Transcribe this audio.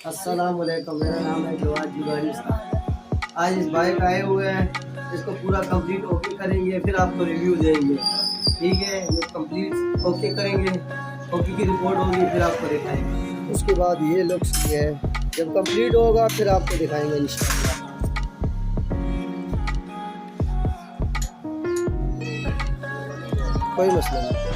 अस्सलाम वालेकुम, मेरा नाम है जवाद। आज इस बाइक आए हुए हैं, इसको पूरा कंप्लीट ओके करेंगे, फिर आपको रिव्यू देंगे। ठीक है, ये कंप्लीट ओके करेंगे, ओके की रिपोर्ट होगी, फिर आपको दिखाएंगे। उसके बाद ये लुक्स ये है, जब कंप्लीट होगा फिर आपको दिखाएंगे इंशाल्लाह। कोई मसला नहीं।